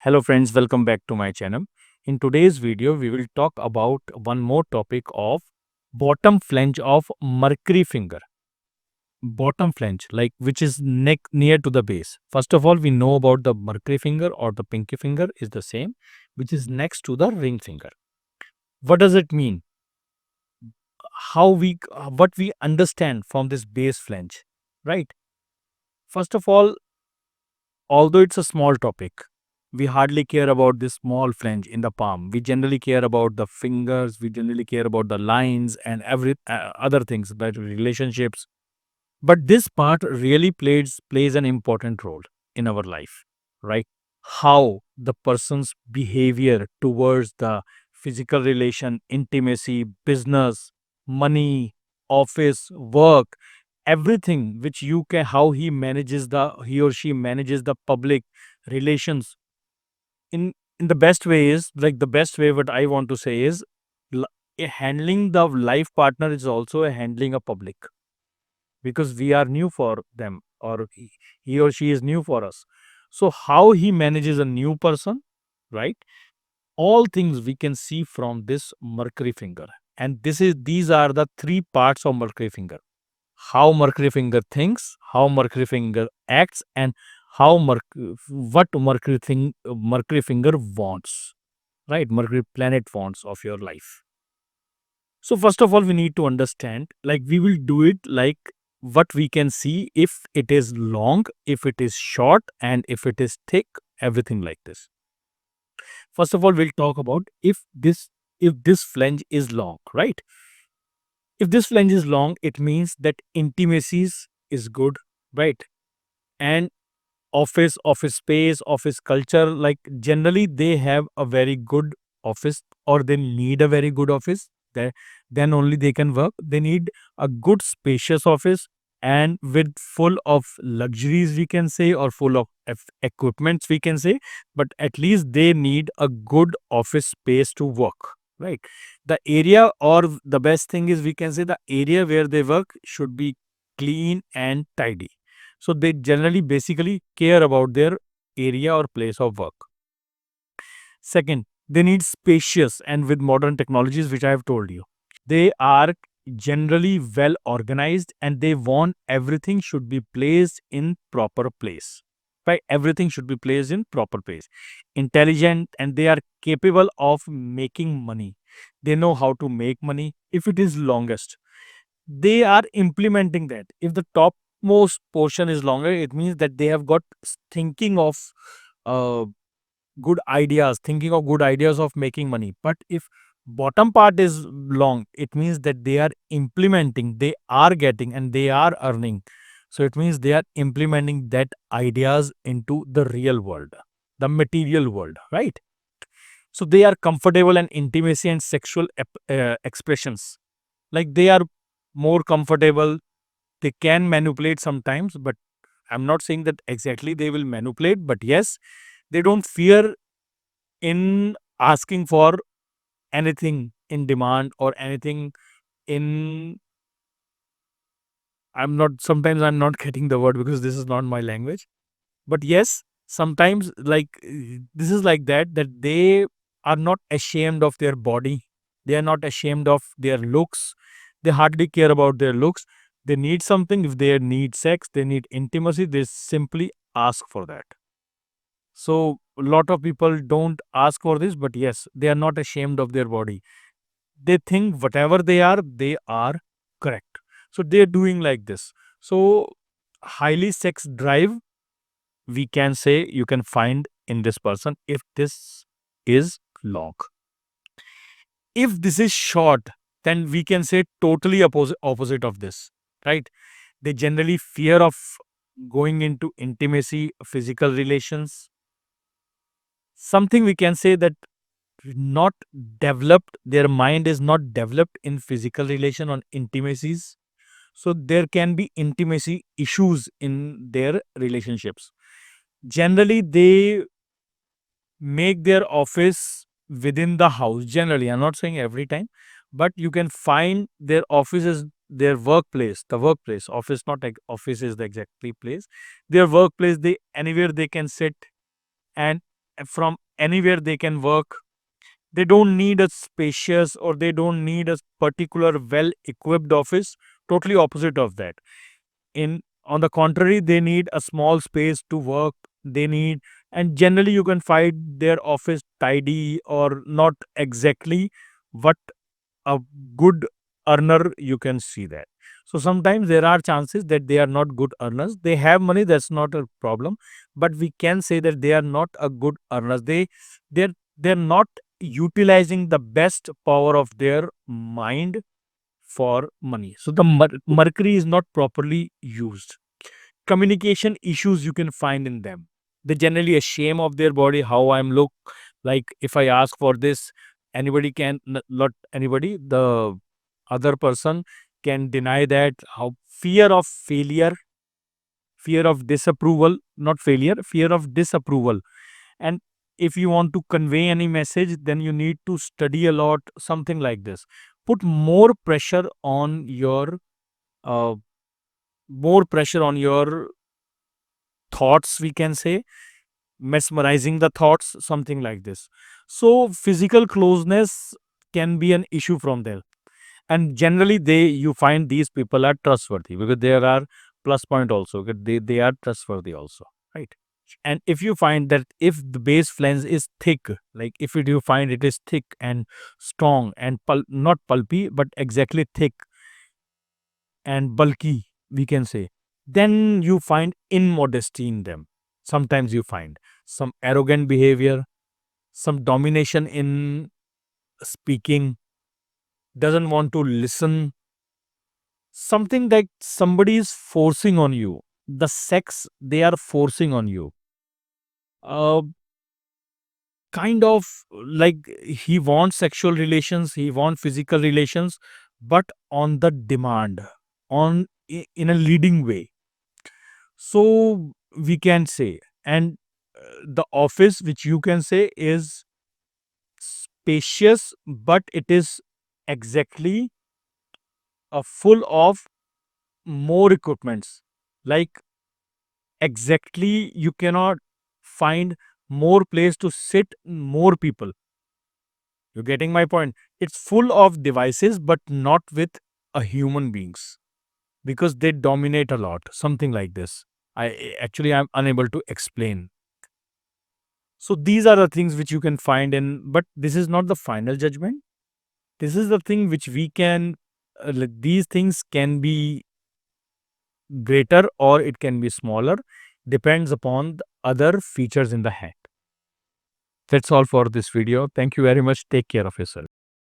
Hello friends, welcome back to my channel. In today's video, we will talk about one more topic of bottom flange of Mercury finger. Bottom flange, like which is neck near to the base. First of all, we know about the Mercury finger or the pinky finger is the same, which is next to the ring finger. What does it mean? What we understand from this base flange, right? First of all, although it's a small topic, we hardly care about this small flange in the palm. We generally care about the fingers, we generally care about the lines and every other things, but relationships. But this part really plays an important role in our life, right? How the person's behavior towards the physical relation, intimacy, business, money, office, work, everything which you can, how he or she manages the public relations in the best way is like the best way what I want to say is handling the life partner is also a handling a public because we are new for them or he or she is new for us. So how he manages a new person, right? All things we can see from this Mercury finger. And these are the three parts of Mercury finger. How Mercury finger thinks, how Mercury finger acts, and what Mercury finger wants, right? Mercury planet wants of your life. So first of all, we need to understand, like we will do it like what we can see if it is long, if it is short, and if it is thick, everything like this. First of all, we'll talk about if this flange is long, right? If this flange is long, it means that intimacies is good, right? And office space, office culture, like generally they have a very good office or they need a very good office. Then only they can work. They need a good spacious office and with full of luxuries we can say or full of equipments we can say, but at least they need a good office space to work, right? The area or the best thing is we can say the area where they work should be clean and tidy, so they generally basically care about their area or place of work. Second, they need spacious and with modern technologies, which I have told you. They are generally well organized and they want everything should be placed in proper place. Right? Everything should be placed in proper place. Intelligent and they are capable of making money. They know how to make money if it is longest. They are implementing that. If the topmost portion is longer, it means that they have got thinking of uh, thinking of good ideas of making money. But if bottom part is long, it means that they are implementing, they are getting and they are earning. So it means they are implementing that ideas into the real world, the material world, right? So they are comfortable and intimacy and sexual expressions, like they are more comfortable. They can manipulate sometimes, but I'm not saying that exactly they will manipulate, but yes, they don't fear in asking for anything in demand or anything in, I'm not getting the word because this is not my language. But yes, sometimes this is like that they are not ashamed of their body. They are not ashamed of their looks. They hardly care about their looks. They need something. If they need sex, they need intimacy, they simply ask for that. So a lot of people don't ask for this, but yes, they are not ashamed of their body. They think whatever they are correct. So they're doing like this. So highly sex drive, we can say you can find in this person if this is long. If this is short, then we can say totally opposite of this, right? They generally fear of going into intimacy, physical relations. Something we can say that not developed, their mind is not developed in physical relation or intimacies. So there can be intimacy issues in their relationships. Generally, they make their office within the house. Generally, I'm not saying every time, but you can find their offices, their workplace, the workplace, office, not like office is the exactly place. Their workplace, they anywhere they can sit and from anywhere they can work. They don't need a spacious, or they don't need a particular well equipped office. Totally opposite of that. In On the contrary, they need a small space to work. They need, and generally you can find their office tidy or not exactly what a good earner you can see that. So sometimes there are chances that they are not good earners. They have money, that's not a problem, but we can say that they are not a good earners. They're not utilizing the best power of their mind for money. So the mercury is not properly used. Communication issues you can find in them. They generally ashamed of their body, how I'm look. Like if I ask for this, anybody can not anybody, the other person can deny that. How fear of failure, fear of disapproval, not failure, fear of disapproval. And if you want to convey any message, then you need to study a lot, something like this. Put uh, more pressure on your thoughts, we can say, mesmerizing the thoughts, something like this. So physical closeness can be an issue from there. And generally you find these people are trustworthy, because there are plus point also, okay, they are trustworthy also, right? And if you find that if the base flange is thick, like if you find it is thick and strong and not pulpy but exactly thick and bulky, we can say, then you find immodesty in them. Sometimes you find some arrogant behavior, some domination in speaking, doesn't want to listen, something like somebody is forcing on you. The sex they are forcing on you. Uh, Kind of like he wants sexual relations, he wants physical relations, but on the demand, in a leading way. So we can say, and the office which you can say is spacious, but it is exactly full of more equipments. Like exactly, you cannot find more place to sit more people. You're getting my point? It's full of devices, but not with a human beings, because they dominate a lot. Something like this. I'm unable to explain. So these are the things which you can find in, but this is not the final judgment. This is the thing which we can. These things can be greater or it can be smaller, depends upon the other features in the head. That's all for this video. Thank you very much. Take care of yourself.